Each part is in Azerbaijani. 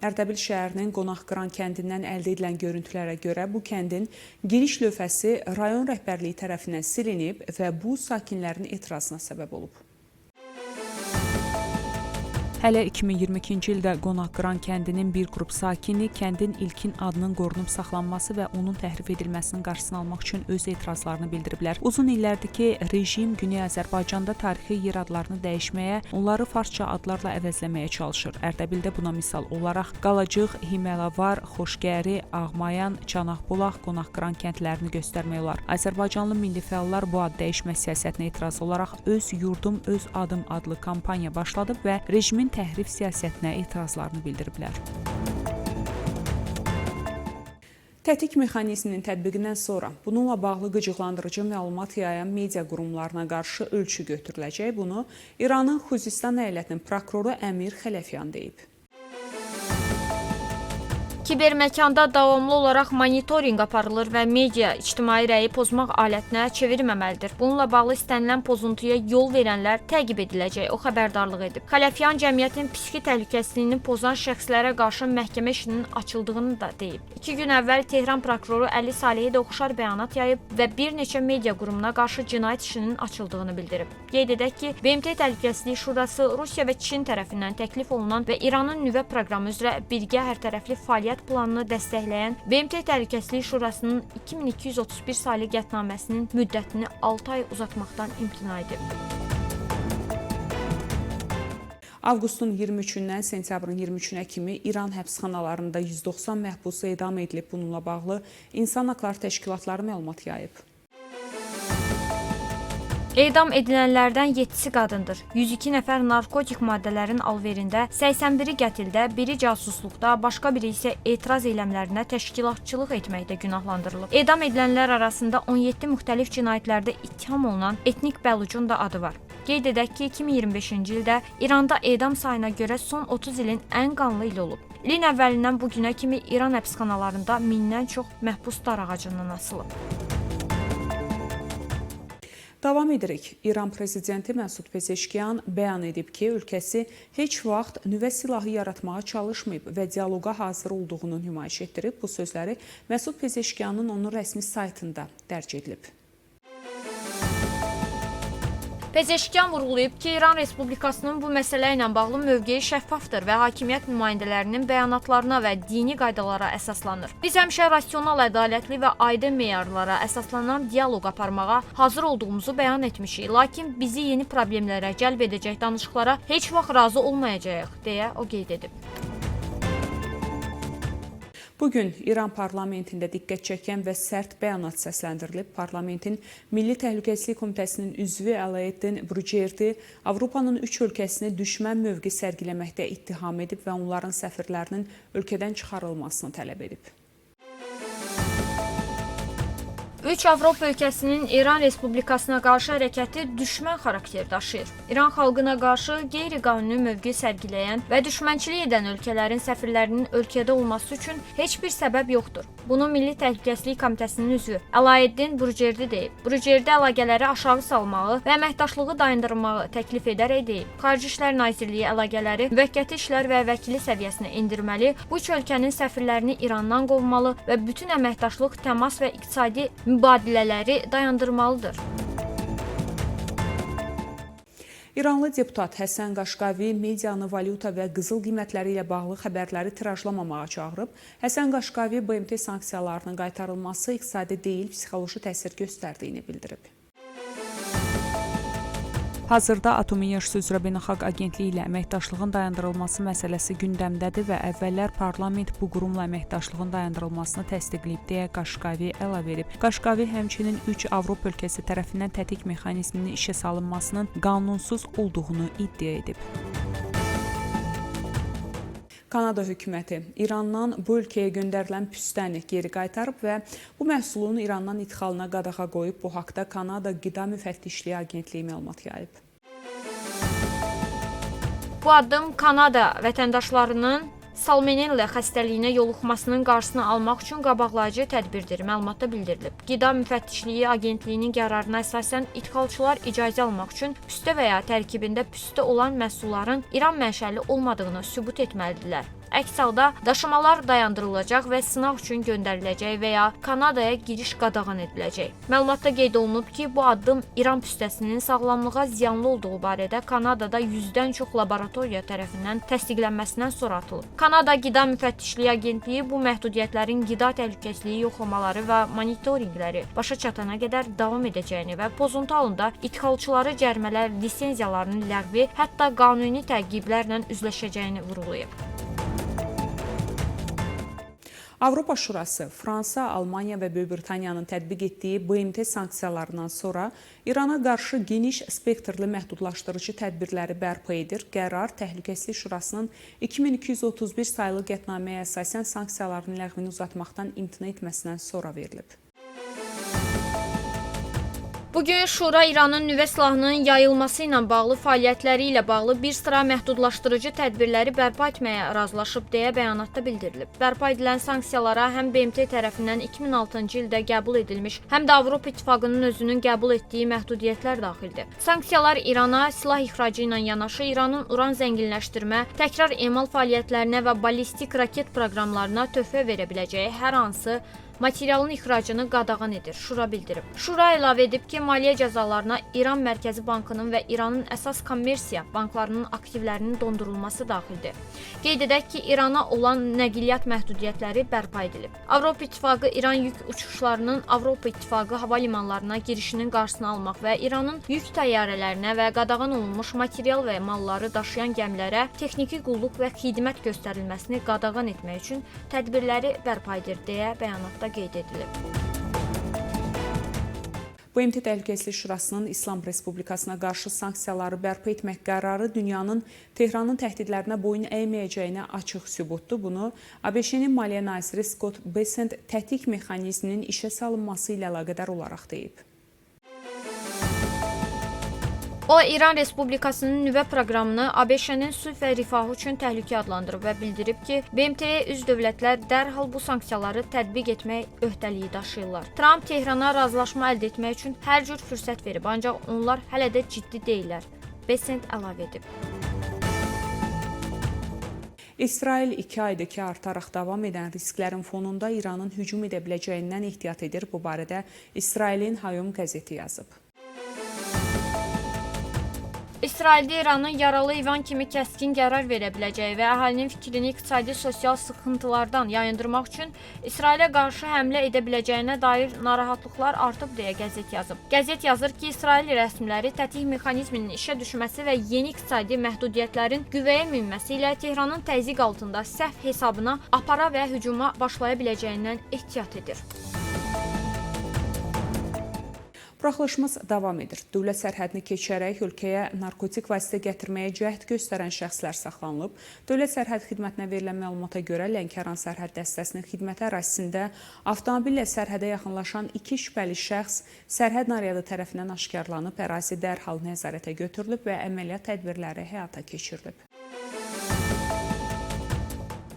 Ərdəbil şəhərinin Qonaqqıran kəndindən əldə edilən görüntülərə görə bu kəndin giriş lövhəsi rayon rəhbərliyi tərəfindən silinib və bu sakinlərin etirazına səbəb olub. Hələ 2022-ci ildə Qonaqqıran kəndinin bir qrup sakini kəndin ilkin adının qorunub saxlanması və onun təhrif edilməsinin qarşısını almaq üçün öz etirazlarını bildiriblər. Uzun illərdir ki, rejim Güney Azərbaycanda tarixi yer adlarını dəyişməyə, onları farsça adlarla əvəzləməyə çalışır. Ərdəbildə buna misal olaraq Qalacıq, Himəlavar, Xoşgəri, Ağmayan, Çanaqbulaq, Qonaqqıran kəndlərini göstərmək olar. Azərbaycanlı milli fəallar bu ad dəyişmə siyasətinə etiraz olaraq Öz Yurdum, Öz Adım adlı kampaniya başladıb və rejimin təhrif siyasətinə etirazlarını bildiriblər. Tətik mexanizminin tətbiqindən sonra bununla bağlı qıcıqlandırıcı məlumat yayan media qurumlarına qarşı ölçü götürüləcək. Bunu İranın Xuzistan əyalətinin prokuroru Əmir Xələfyan deyib. Kiberməkanda davamlı olaraq monitorinq aparılır və media ictimai rəyi pozmaq alətinə çevirməməlidir. Bununla bağlı istənilən pozuntuya yol verənlər təqib ediləcək, o xəbərdarlıq edib. Xələfyan cəmiyyətin psixi təhlükəsizliyini pozan şəxslərə qarşı məhkəmə işinin açıldığını da deyib. 2 gün əvvəl Tehran prokuroru Əli Salehi də oxşar bəyanat yayıb və bir neçə media qurumuna qarşı cinayət işinin açıldığını bildirib. Qeyd edək ki, BMT Təhlükəsizlik Şurası Rusiya və Çin tərəfindən təklif olunan və İranın nüvə proqramı üzrə birgə hərtərəfli fəaliyyət planını dəstəkləyən BMT Təhlükəsizlik Şurasının 2231 saylı qətnaməsinin müddətini 6 ay uzatmaqdan imtina edib. Avqustun 23-dən sentyabrın 23-nə kimi İran həbsxanalarında 190 məhbus edam edilib. Bununla bağlı İnsan Haqları Təşkilatları məlumat yayıb. Edam edilənlərdən 7-si qadındır. 102 nəfər narkotik maddələrin alverində, 81-i qətildə, biri casusluqda, başqa biri isə etiraz eyləmlərinə təşkilatçılıq etməkdə günahlandırılıb. Edam edilənlər arasında 17 müxtəlif cinayətlərdə ittiham olunan etnik bəlucun da adı var. Qeyd edək ki, 2025-ci ildə İranda edam sayına görə son 30 ilin ən qanlı ili olub. İlin əvvəlindən bu günə kimi İran həbsxanalarında 1000-dən çox məhbus dar ağacından asılıb. Davam edirik. İran prezidenti Məsud Pezeşkiyan bəyan edib ki, ölkəsi heç vaxt nüvə silahı yaratmağa çalışmayıb və dialoqa hazır olduğunu nümayiş etdirib. Bu sözləri Məsud Pezeşkiyanın onun rəsmi saytında dərc edilib. Pezeşkiyan vurğulayıb ki, İran Respublikasının bu məsələ ilə bağlı mövqeyi şəffafdır və hakimiyyət nümayəndələrinin bəyanatlarına və dini qaydalara əsaslanır. Biz həmişə rasional, ədalətli və aydın meyarlara əsaslanan dialoq aparmağa hazır olduğumuzu bəyan etmişik. Lakin bizi yeni problemlərə cəlb edəcək danışıqlara heç vaxt razı olmayacağıq, deyə o qeyd edib. Bugün İran parlamentində diqqət çəkən və sərt bəyanat səsləndirilib. Parlamentin Milli Təhlükəsizlik Komitəsinin üzvü Əlaəddin Burucerdi Avropanın 3 ölkəsini düşmən mövqe sərgiləməkdə ittiham edib və onların səfirlərinin ölkədən çıxarılmasını tələb edib. 3 Avropa ölkəsinin İran Respublikasına qarşı hərəkəti düşmən xarakter daşıyır. İran xalqına qarşı qeyri-qanuni mövqe sərgiləyən və düşmənçilik edən ölkələrin səfirlərinin ölkədə olması üçün heç bir səbəb yoxdur. Bunu Milli Təhlükəsizlik Komitəsinin üzvü Əlaəddin Burucerdi deyib. Burucerdi əlaqələri aşağı salmağı və əməkdaşlığı dayandırmağı təklif edərək deyib. Xarici İşlər Nazirliyi əlaqələri müvəqqəti işlər və vəkili səviyyəsinə endirməli, bu üç ölkənin səfirlərini İrandan qovmalı və bütün əməkdaşlıq, təmas və iqtisadi mübadilələri dayandırmalıdır. İranlı deputat Həsən Qaşqavi medianı valyuta və qızıl qiymətləri ilə bağlı xəbərləri tirajlamamağa çağırıb. Həsən Qaşqavi BMT sanksiyalarının qaytarılması iqtisadi deyil, psixoloji təsir göstərdiyini bildirib. Hazırda Atom Enerjisi üzrə Beynəlxalq Agentliyi ilə əməkdaşlığın dayandırılması məsələsi gündəmdədir və əvvəllər parlament bu qurumla əməkdaşlığın dayandırılmasını təsdiqləyib deyə Qaşqavi əlavə edib. Qaşqavi həmçinin 3 Avropa ölkəsi tərəfindən tətik mexanizminin işə salınmasının qanunsuz olduğunu iddia edib. Kanada hökuməti İrandan bu ölkəyə göndərilən püstəni geri qaytarıb və bu məhsulun İrandan idxalına qadağa qoyub. Bu haqda Kanada Qida Müfəttişliyi Agentliyi məlumat yayıb. Bu addım Kanada vətəndaşlarının salmonella xəstəliyinə yoluxmasının qarşısını almaq üçün qabaqlayıcı tədbirdir, məlumatda bildirilib. Qida Müfəttişliyi Agentliyinin qərarına əsasən idxalçılar icazə almaq üçün püstə və ya tərkibində püstə olan məhsulların İran mənşəli olmadığını sübut etməlidirlər. Əks halda daşımalar dayandırılacaq və sınaq üçün göndəriləcək və ya Kanadaya giriş qadağan ediləcək. Məlumatda qeyd olunub ki, bu addım İran püstəsinin sağlamlığa ziyanlı olduğu barədə Kanadada 100-dən çox laboratoriya tərəfindən təsdiqlənməsindən sonra atılıb. Kanada Qida Müfəttişliyi Agentliyi bu məhdudiyyətlərin qida təhlükəsizliyi yoxlamaları və monitorinqləri başa çatana qədər davam edəcəyini və pozuntu halında idxalçıları cərimələr, lisenziyalarının ləğvi, hətta qanuni təqiblərlə üzləşəcəyini vurğulayıb. Avropa Şurası, Fransa, Almanya və Böyük Britaniyanın tətbiq etdiyi BMT sanksiyalarından sonra İrana qarşı geniş spektrli məhdudlaşdırıcı tədbirləri bərpa edir. Qərar Təhlükəsizlik Şurasının 2231 sayılı qətnaməyə əsasən sanksiyaların ləğvini uzatmaqdan imtina etməsindən sonra verilib. Bugün Şura İranın nüvə silahının yayılması ilə bağlı fəaliyyətləri ilə bağlı bir sıra məhdudlaşdırıcı tədbirləri bərpa etməyə razılaşıb deyə bəyanatda bildirilib. Bərpa edilən sanksiyalara həm BMT tərəfindən 2006-cı ildə qəbul edilmiş, həm də Avropa İttifaqının özünün qəbul etdiyi məhdudiyyətlər daxildir. Sanksiyalar İrana silah ixracı ilə yanaşı İranın uran zənginləşdirmə, təkrar emal fəaliyyətlərinə və ballistik raket proqramlarına töhfə verə biləcəyi hər hansı materialın ixracını qadağan edir, Şura bildirib. Şura əlavə edib ki, maliyyə cəzalarına İran Mərkəzi Bankının və İranın əsas kommersiya banklarının aktivlərinin dondurulması daxildir. Qeyd edək ki, İrana olan nəqliyyat məhdudiyyətləri bərpa edilib. Avropa İttifaqı İran yük uçuşlarının Avropa İttifaqı hava limanlarına girişinin qarşısını almaq və İranın yük təyyarələrinə və qadağan olunmuş material və malları daşıyan gəmilərə texniki qulluq və xidmət göstərilməsini qadağan etmək üçün tədbirləri bərpa edir deyə bəyanatda qeyd edilib. BMT Təhlükəsizlik Şurasının İslam Respublikasına qarşı sanksiyaları bərpa etmək qərarı dünyanın Tehranın təhdidlərinə boyun əyməyəcəyinə açıq sübutdur. Bunu ABŞ-nin Maliyyə naziri Scott Bessent tətik mexanizminin işə salınması ilə əlaqədar olaraq deyib. O, İran Respublikasının nüvə proqramını ABŞ-nin sülh və rifahı üçün təhlükə adlandırıb və bildirib ki, BMT-yə üzv dövlətlər dərhal bu sanksiyaları tətbiq etmək öhdəliyi daşıyırlar. Trump Tehrana razılaşma əldə etmək üçün hər cür fürsət verib, ancaq onlar hələ də ciddi deyillər, Bessent əlavə edib. İsrail 2 aydır ki, artaraq davam edən risklərin fonunda İranın hücum edə biləcəyindən ehtiyat edir. Bu barədə İsrailin Hayom qəzeti yazıb. İsraildə İranın yaralı heyvan kimi kəskin qərar verə biləcəyi və əhalinin fikrini iqtisadi sosial sıxıntılardan yayındırmaq üçün İsrailə qarşı həmlə edə biləcəyinə dair narahatlıqlar artıb deyə qəzet yazıb. Qəzet yazır ki, İsrail rəsmiləri tətik mexanizminin işə düşməsi və yeni iqtisadi məhdudiyyətlərin qüvvəyə minməsi ilə Tehranın təzyiq altında səhv hesabına apara və hücuma başlaya biləcəyindən ehtiyat edir. Buraxılışımız davam edir. Dövlət sərhədini keçərək ölkəyə narkotik vasitə gətirməyə cəhd göstərən şəxslər saxlanılıb. Dövlət Sərhəd Xidmətinə verilən məlumata görə Lənkəran Sərhəd Dəstəsinin xidməti ərazisində avtomobillə sərhədə yaxınlaşan 2 şübhəli şəxs sərhəd naryadı tərəfindən aşkarlanıb, ərazi dərhal nəzarətə götürülüb və əməliyyat tədbirləri həyata keçirilib.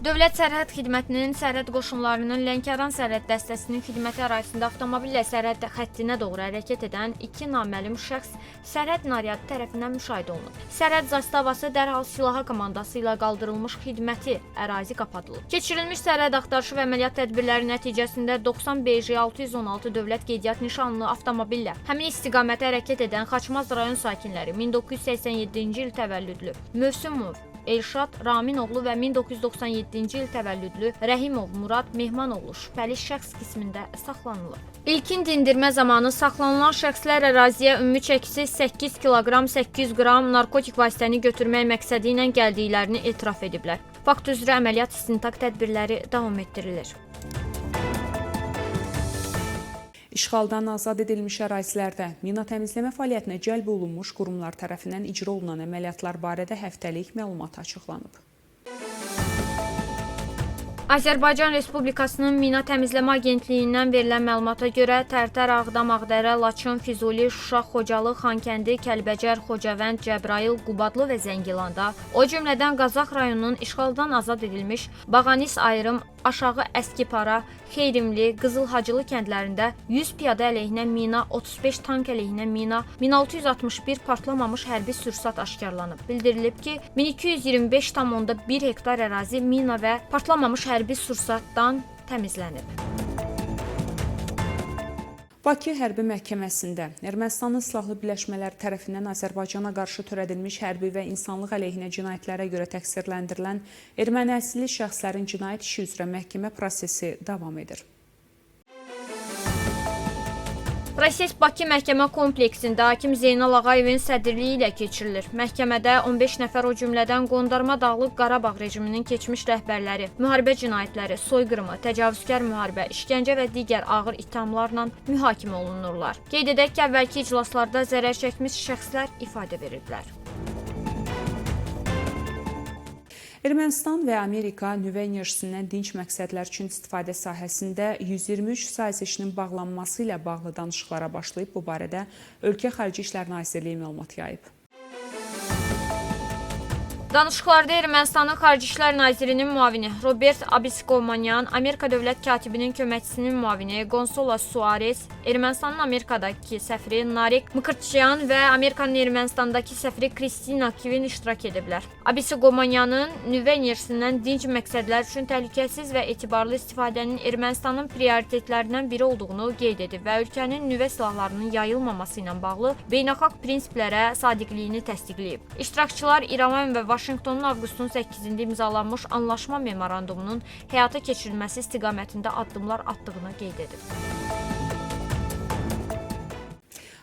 Dövlət Sərhəd Xidmətinin sərhəd qoşunlarının Lənkəran Sərhəd Dəstəsinin xidməti ərazisində avtomobillə sərhəd xəttinə doğru hərəkət edən 2 naməlum şəxs sərhəd naryadı tərəfindən müşahidə olunub. Sərhəd zastavası dərhal silaha komandası ilə qaldırılmış xidməti ərazi qapadılıb. Keçirilmiş sərhəd axtarışı və əməliyyat tədbirləri nəticəsində 90 BJ 616 dövlət qeydiyyat nişanlı avtomobillə həmin istiqamətə hərəkət edən Xaçmaz rayon sakinləri 1987-ci il təvəllüdlü Mövsümov Elşad Raminoğlu və 1997-ci il təvəllüdlü Rəhimov Murad Mehmanoğlu şübhəli şəxs qismində saxlanılıb. İlkin dindirmə zamanı saxlanılan şəxslər əraziyə ümumi çəkisi 8 kq 800 qram narkotik vasitəni götürmək məqsədi ilə gəldiklərini etiraf ediblər. Fakt üzrə əməliyyat istintaq tədbirləri davam etdirilir. İşğaldan azad edilmiş ərazilərdə mina təmizləmə fəaliyyətinə cəlb olunmuş qurumlar tərəfindən icra olunan əməliyyatlar barədə həftəlik məlumat açıqlanıb. Azərbaycan Respublikasının Mina Təmizləmə Agentliyindən verilən məlumata görə Tərtər, Ağdam, Ağdərə, Laçın, Füzuli, Şuşa, Xocalı, Xankəndi, Kəlbəcər, Xocavənd, Cəbrayıl, Qubadlı və Zəngilanda, o cümlədən Qazax rayonunun işğaldan azad edilmiş Bağanis ayrım, Aşağı Əskipara, Xeyrimli, Qızıl Hacılı kəndlərində 100 piyada əleyhinə mina, 35 tank əleyhinə mina, 1661 partlamamış hərbi sursat aşkarlanıb. Bildirilib ki, 1225,1 hektar ərazi mina və partlamamış hərbi sursatdan təmizlənib. Bakı Hərbi Məhkəməsində Ermənistanın silahlı birləşmələri tərəfindən Azərbaycana qarşı törədilmiş hərbi və insanlıq əleyhinə cinayətlərə görə təqsirləndirilən erməni əsilli şəxslərin cinayət işi üzrə məhkəmə prosesi davam edir. Proses Bakı məhkəmə kompleksində hakim Zeynal Ağayevin sədrliyi ilə keçirilir. Məhkəmədə 15 nəfər, o cümlədən Qondarma Dağlıq Qarabağ rejiminin keçmiş rəhbərləri, müharibə cinayətləri, soyqırımı, təcavüzkar müharibə, işgəncə və digər ağır ittihamlarla mühakimə olunurlar. Qeyd edək ki, əvvəlki iclaslarda zərər çəkmiş şəxslər ifadə veriblər. Ermənistan və Amerika nüvə enerjisindən dinc məqsədlər üçün istifadə sahəsində 123 sazişinin bağlanması ilə bağlı danışıqlara başlayıb. Bu barədə Ölkə Xarici İşlər Nazirliyi məlumat yayıb. Danışıqlarda Ermənistanın Xarici İşlər Nazirinin müavini Robert Abiskomanyan, Amerika dövlət katibinin köməkçisinin müavini Gonçalo Suarez, Ermənistanın Amerikadakı səfiri Narek Mkırtçyan və Amerikanın Ermənistandakı səfiri Kristina Kivin iştirak ediblər. Abiskomanyanın nüvə enerjisindən dinc məqsədlər üçün təhlükəsiz və etibarlı istifadənin Ermənistanın prioritetlərindən biri olduğunu qeyd edib və ölkənin nüvə silahlarının yayılmaması ilə bağlı beynəlxalq prinsiplərə sadiqliyini təsdiqləyib. İştirakçılar İrəvan və Vaşinqtonun avqustun 8-də imzalanmış anlaşma memorandumunun həyata keçirilməsi istiqamətində addımlar atdığını qeyd edib.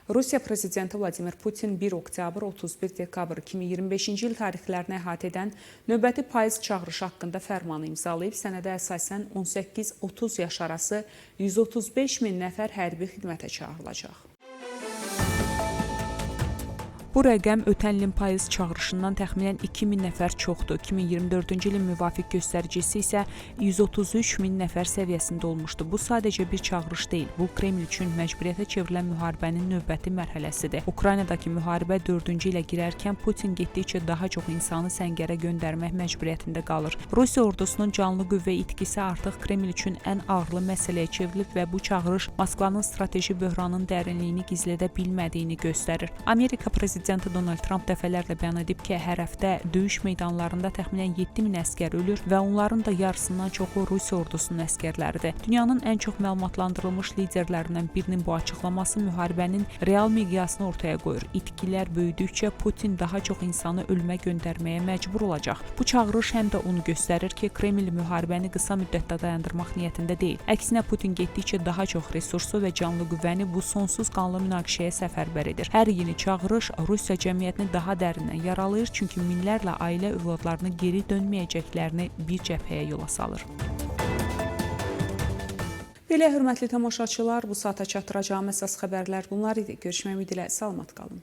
Rusiya Prezidenti Vladimir Putin 1 oktyabr 31 dekabr 2025-ci il tarixlərini əhatə edən növbəti payız çağırışı haqqında fərmanı imzalayıb. Sənədə əsasən 18-30 yaş arası 135 min nəfər hərbi xidmətə çağırılacaq. Bu rəqəm ötən ilin payız çağırışından təxminən 2000 nəfər çoxdur. 2024-cü ilin müvafiq göstəricisi isə 133 min nəfər səviyyəsində olmuşdu. Bu sadəcə bir çağırış deyil. Bu Kreml üçün məcburiyyətə çevrilən müharibənin növbəti mərhələsidir. Ukraynadakı müharibə 4-cü ilə girərkən Putin getdikcə daha çox insanı səngərə göndərmək məcburiyyətində qalır. Rusiya ordusunun canlı qüvvə itkisi artıq Kreml üçün ən ağırlı məsələyə çevrilib və bu çağırış Moskvanın strateji böhranın dərinliyini gizlədə bilmədiyini göstərir. Amerika Prezidenti Donald Trump dəfələrlə bəyan edib ki, hər həftə döyüş meydanlarında təxminən 7000 əsgər ölür və onların da yarısından çoxu Rusiya ordusunun əsgərləridir. Dünyanın ən çox məlumatlandırılmış liderlərindən birinin bu açıqlaması müharibənin real miqyasını ortaya qoyur. İtkilər böyüdükcə Putin daha çox insanı ölümə göndərməyə məcbur olacaq. Bu çağırış həm də onu göstərir ki, Kreml müharibəni qısa müddətdə dayandırmaq niyyətində deyil. Əksinə Putin getdikcə daha çox resursu və canlı qüvvəni bu sonsuz qanlı münaqişəyə səfərbər edir. Hər yeni çağırış Rusiya cəmiyyətini daha dərindən yaralayır, çünki minlərlə ailə övladlarını geri dönməyəcəklərini bir cəbhəyə yola salır. Belə hörmətli tamaşaçılar, bu saata çatdıracağım əsas xəbərlər bunlar idi. Görüşmək ümidi ilə salamat qalın.